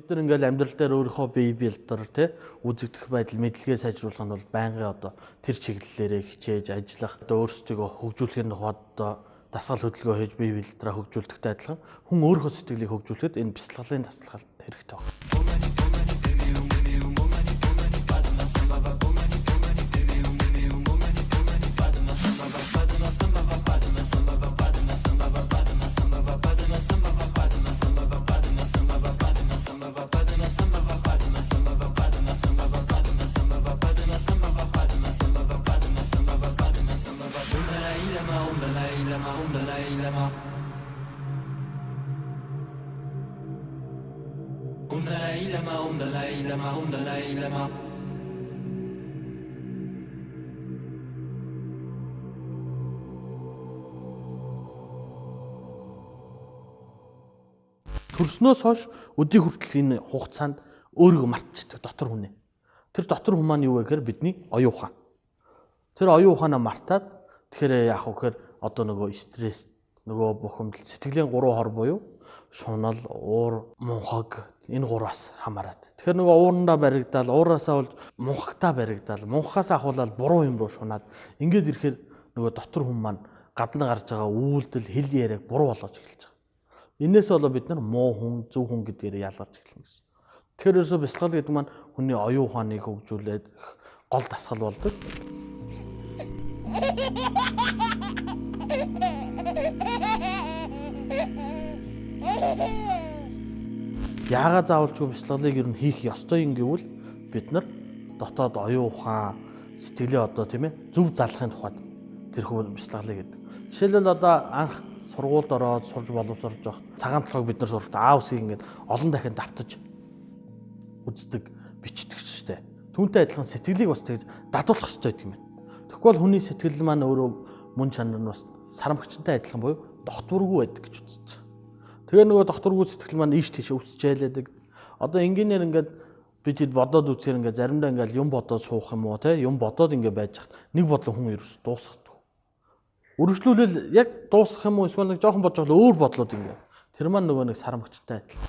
нар ингээл амьдрал дээр өөрийнхөө бие биелдэр тий үзэгдэх байдал мэдлэгээ сайжруулах нь бол байнгын одоо тэр чиглэлээрээ хичээж ажиллах одоо өөрсдөө хөгжүүлэхийн тухайд дасгал хөдөлгөөн хийж бие биелдраа хөгжүүлдэгтэй адилхан хүн өөрийнхөө сэтгэлийг хөгжүүлэхэд энэ бяцлаглалын дасгал хэрэгтэй байна. Төрснөөс хойш өдий хүртэл энэ хугацаанд өөрийгөө мартчихдаг дотор хүнээ. Тэр дотор хүн маань юу вэ гэхээр бидний оюун ухаан. Тэр оюун ухаанаа мартаад тэгэхээр яах вэ гэхээр одоо нөгөө стресс, нөгөө бухимдал, сэтгэлийн гурван хор буюу шунал, уур, мунхаг энэ гураас хамаарат. Тэгэхээр нөгөө уурандаа баригдаал, уураасаа болж мунхагтаа баригдаал, мунхагаас ахуулаад буруу юм руу шунаад ингээд ирэхээр нөгөө дотор хүн маань гадна гарч байгаа үйлдэл, хэл яриаг буруу болгож эхэлж байгаа. Энээс болоо бид нар муу хүн, зөв хүн гэдгээр ялгарч эхэлнэ гэсэн. Тэгэхээр ерөөсөө бяцлал гэдэг маань хүний оюун ухааныг хөгжүүлээд гол дасгал болдог. Яагаад заавалчгүй бяцлаглалыг ер нь хийх ёстой юм гэвэл бид нар дотоод оюун ухаан, сэтгэлээ одоо тийм ээ зөв залахын тухайд тэрхүү бяцлаглалыг гэдэг. Жишээлбэл одоо анх сургуульд ороод сурж боловсрож явах цагаан толгойг бид нар сурахад А үсгийг ингээд олон дахин давтаж үздэг, бичдэг штэ. Түүнтэй адилхан сэтгэлийг бас тэгж дадуулах хэрэгтэй гэдэг юм байна. Тэгвэл хүний сэтгэл маань өөрөө мөн чанар нь бас сарамгчтай адилхан буюу дохтургүй байдаг гэж үзэж байгаа. Тэгээ нөгөө дохтургүй сэтгэл маань ийш тийш өвсчээлээдэг. Одоо энгийнээр ингээд бид хэд бодоод үзэхээр ингээд заримдаа ингээд юм бодоод суух юм уу те юм бодоод ингээд байж хат нэг бодлоо хүн ерөөс дуусгах. Үргэлжлүүлэл яг дуусгах юм уу эсвэл нэг жоохон бодож байгаа өөр бодлоод ингэ. Тэр маань нөгөө нэг сарамгчтай адил.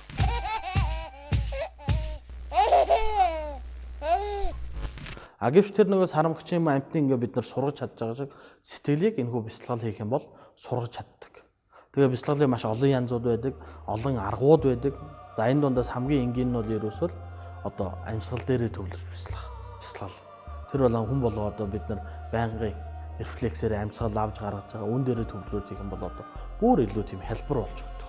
Гэвч тэр нөгөө сарамгчийн амтны ингэ бид нар сургаж чадж байгаа шиг сэтгэлийг энэхүү бяцлал хийх юм бол сургаж чаддаг. Тэгээ бяцлаглын маш олон янзууд байдаг, олон аргууд байдаг. За энэ дундаас хамгийн энгийн нь бол ерөөсөө одоо амьсгал дээрээ төвлөрч бяцлал. Тэр бол хүн болго одоо бид нар байнгын рефлексээр амьсгал авч гаргаж байгаа үн дээрээ төвлөрөөд хийх юм бол одоо бүр илүү тийм хялбар болж байна.